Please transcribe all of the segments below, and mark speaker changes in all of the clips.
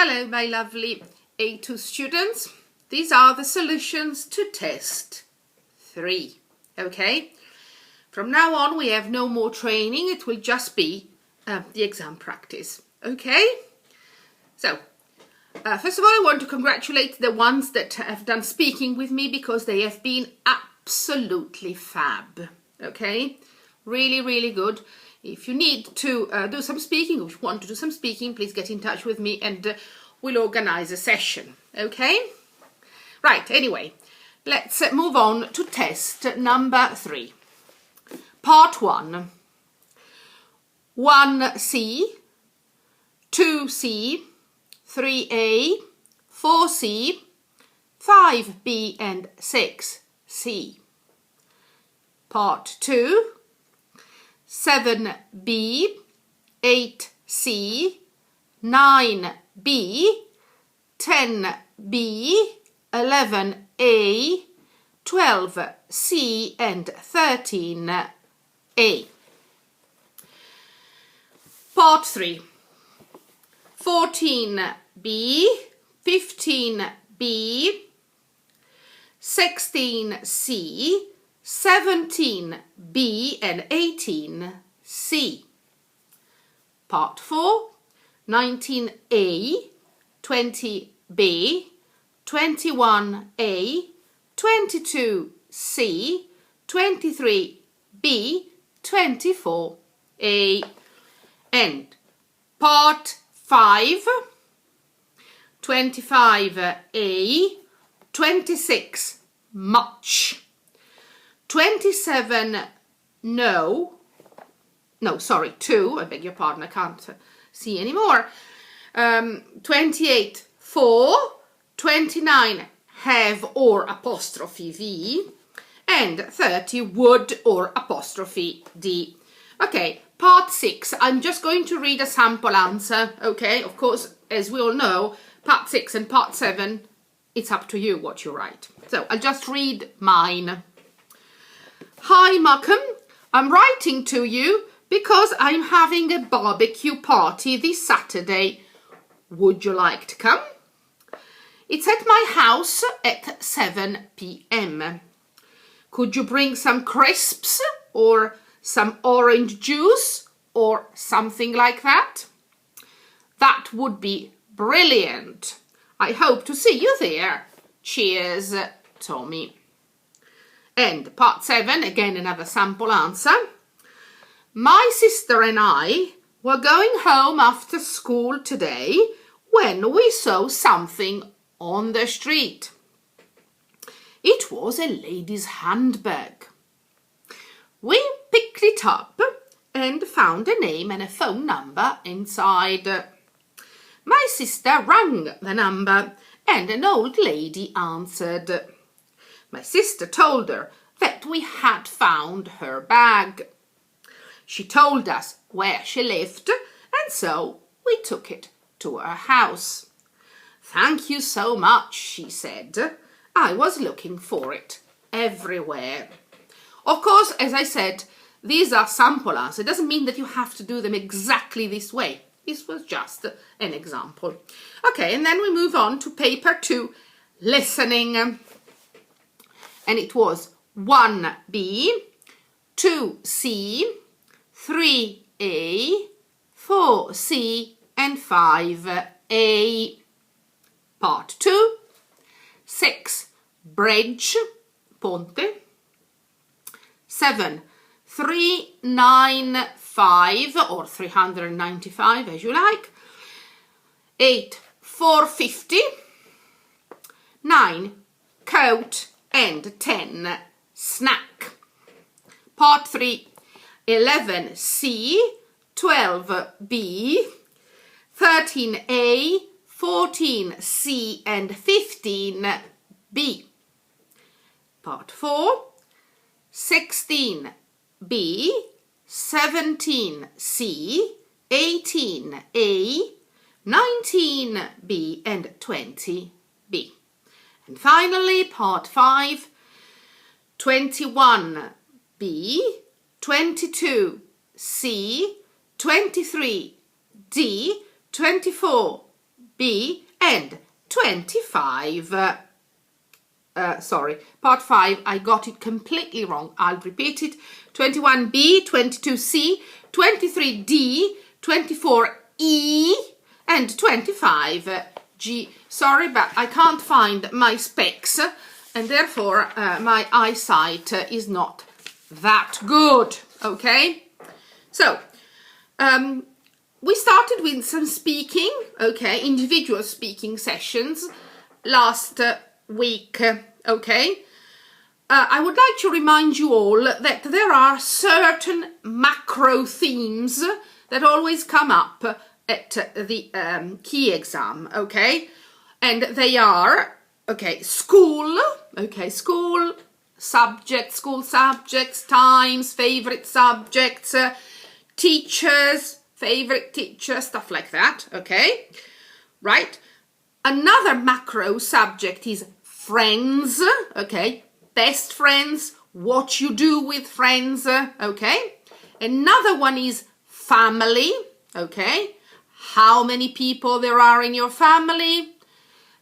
Speaker 1: Hello, my lovely A2 students. These are the solutions to test 3. Okay? From now on, we have no more training. It will just be the exam practice. Okay? So, first of all, I want to congratulate the ones that have done speaking with me because they have been absolutely fab. Okay? Really, really good. If you need to do some speaking, or if you want to do some speaking, please get in touch with me and we'll organize a session. Okay? Right, anyway, let's move on to test number 3. Part 1. 1C, 2C, 3A, 4C, 5B and 6C. Part 2. 7B, 8C, 9B, 10B, 11A, 12C and 13A. Part 3. 14B, 15B, 16C, 17B and 18C. Part 4, 19A, 20B, 21A, 22C, 23B, 24A. And Part 5, 25A, 26 much. 27, 2, I beg your pardon, I can't see anymore. 28, 4, 29, have or apostrophe V, and 30, would or apostrophe D. Okay, part 6, I'm just going to read a sample answer, okay? Of course, as we all know, part 6 and part 7, it's up to you what you write. So, I'll just read mine. Hi Malcolm, I'm writing to you because I'm having a barbecue party this Saturday. Would you like to come? It's at my house at 7 p.m. Could you bring some crisps or some orange juice or something like that? That would be brilliant. I hope to see you there. Cheers, Tommy. And part 7, again another sample answer. My sister and I were going home after school today when we saw something on the street. It was a lady's handbag. We picked it up and found a name and a phone number inside. My sister rang the number and an old lady answered. My sister told her that we had found her bag. She told us where she lived, and so we took it to her house. Thank you so much, she said. I was looking for it everywhere. Of course, as I said, these are sample answers. It doesn't mean that you have to do them exactly this way. This was just an example. Okay, and then we move on to paper 2, listening. And it was 1B, 2C, 3A, 4C and 5A. Part 2, 6, bridge, ponte. 7, 395 or 395 as you like. 8, 450. 9, coat. And 10, snack. Part 3, 11C, 12B, 13A, 14C and 15B. Part 4, 16B, 17C, 18A, 19B and 20B. And finally, part 5, 21B, 22C, 23D, 24 B, and 25. Sorry, part 5, I got it completely wrong. I'll repeat it. 21B, 22C, 23D, 24E, and 25G. Sorry, but I can't find my specs, and therefore my eyesight is not that good. Okay, so we started with some speaking, okay, individual speaking sessions last week, okay. I would like to remind you all that there are certain macro themes that always come up at the key exam, okay, and they are, okay, school, school subjects, times, favorite subjects, teachers, favorite teacher, stuff like that, okay, right? Another macro subject is friends, okay, best friends, what you do with friends, okay. Another one is family, okay, how many people there are in your family,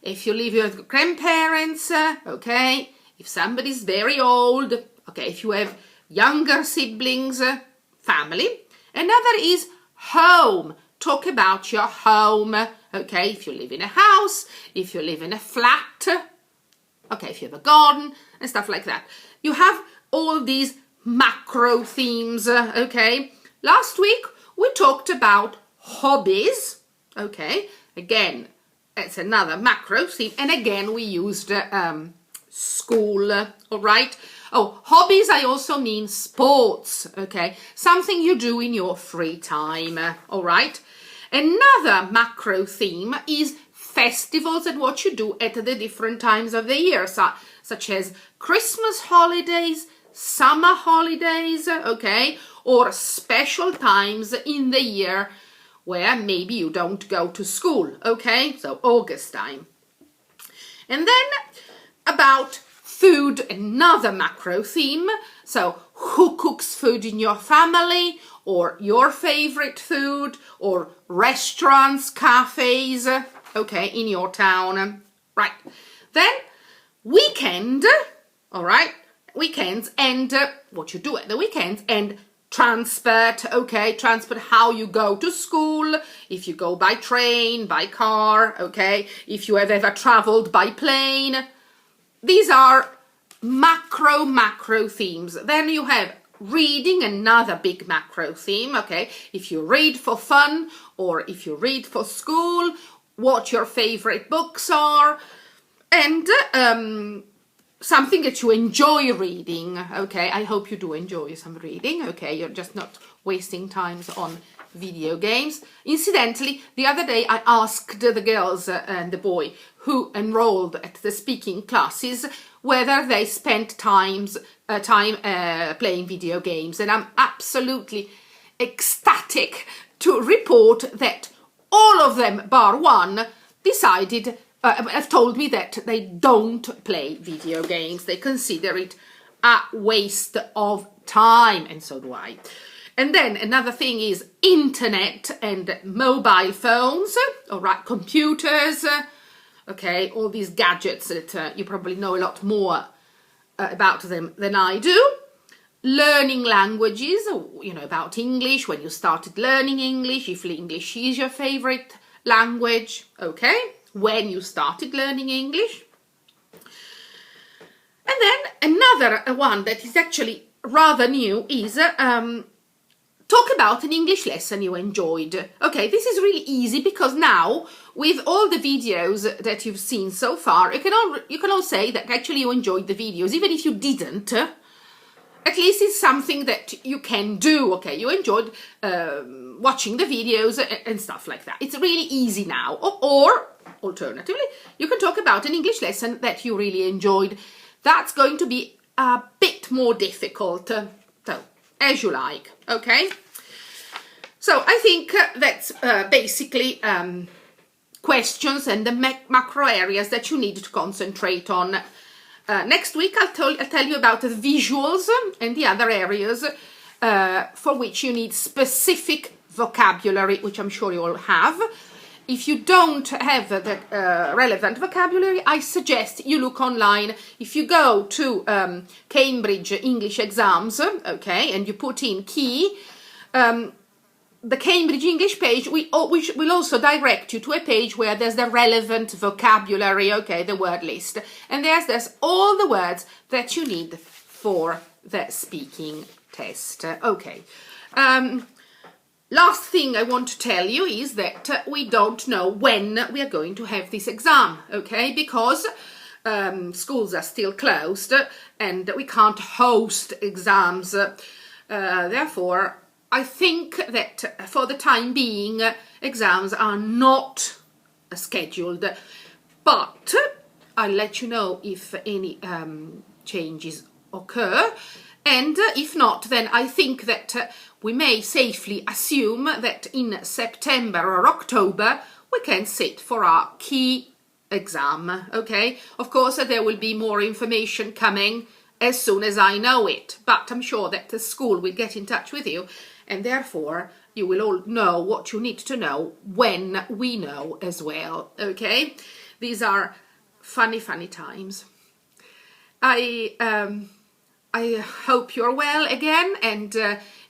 Speaker 1: if you live with grandparents, okay, if somebody's very old, okay, if you have younger siblings, family. Another is home, talk about your home, okay, if you live in a house, if you live in a flat, okay, if you have a garden and stuff like that. You have all these macro themes, okay. Last week we talked about hobbies, okay, again, it's another macro theme, and again we used school, all right. Oh, hobbies, I also mean sports, okay, something you do in your free time, all right. Another macro theme is festivals and what you do at the different times of the year, such as Christmas holidays, summer holidays, okay, or special times in the year where maybe you don't go to school, okay, so August time. And then about food, another macro theme, so who cooks food in your family, or your favorite food, or restaurants, cafes, okay, in your town, right. Then weekend, all right, weekends, and what you do at the weekends, and transport, okay, transport, how you go to school, if you go by train, by car, okay, if you have ever traveled by plane. These are macro themes. Then you have reading, another big macro theme, okay, if you read for fun or if you read for school, what your favorite books are, and something that you enjoy reading, okay, I hope you do enjoy some reading, okay, you're just not wasting times on video games. Incidentally, the other day I asked the girls and the boy who enrolled at the speaking classes whether they spent time playing video games, and I'm absolutely ecstatic to report that all of them, bar one, decided, have told me that they don't play video games. They consider it a waste of time, and so do I. And then another thing is internet and mobile phones, all right, computers, okay, all these gadgets that you probably know a lot more about them than I do. Learning languages, you know, about English, when you started learning English, if English is your favorite language, okay, when you started learning English. And then another one that is actually rather new is talk about an English lesson you enjoyed. Okay, this is really easy because now with all the videos that you've seen so far, you can all say that actually you enjoyed the videos, even if you didn't. At least it's something that you can do, okay? You enjoyed watching the videos and stuff like that. It's really easy now. Or alternatively, you can talk about an English lesson that you really enjoyed. That's going to be a bit more difficult. So, as you like, okay? So, I think that's basically questions and the macro areas that you need to concentrate on. Next week, I'll tell you about the visuals and the other areas for which you need specific vocabulary, which I'm sure you all have. if you don't have the relevant vocabulary, I suggest you look online. If you go to Cambridge English Exams, okay, and you put in key, the Cambridge English page which will also direct you to a page where there's the relevant vocabulary, okay, the word list. And there's all the words that you need for the speaking test. Okay. Last thing I want to tell you is that we don't know when we are going to have this exam, okay, because schools are still closed and we can't host exams. Therefore, I think that for the time being, exams are not scheduled, but I'll let you know if any changes occur. And if not, then I think that we may safely assume that in September or October we can sit for our key exam, okay? Of course, there will be more information coming as soon as I know it, but I'm sure that the school will get in touch with you, and therefore you will all know what you need to know when we know as well, okay? These are funny times. I hope you're well again and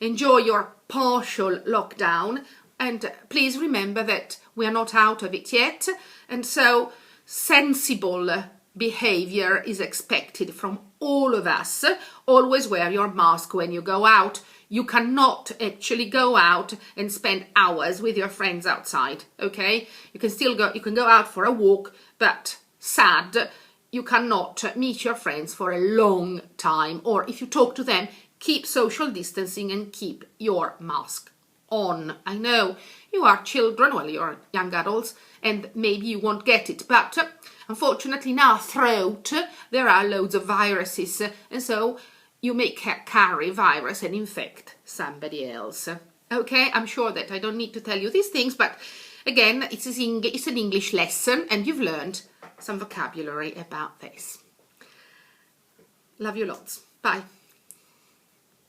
Speaker 1: enjoy your partial lockdown, and please remember that we are not out of it yet, and so sensible behavior is expected from all of us. Always wear your mask when you go out. You cannot actually go out and spend hours with your friends outside, okay? You can go out for a walk, but sad, you cannot meet your friends for a long time, or if you talk to them, keep social distancing and keep your mask on. I know you are children, well, you're young adults, and maybe you won't get it, but unfortunately in our throat there are loads of viruses, and so you may carry virus and infect somebody else. Okay, I'm sure that I don't need to tell you these things, but again, it's an English lesson and you've learned some vocabulary about this. Love you lots. Bye.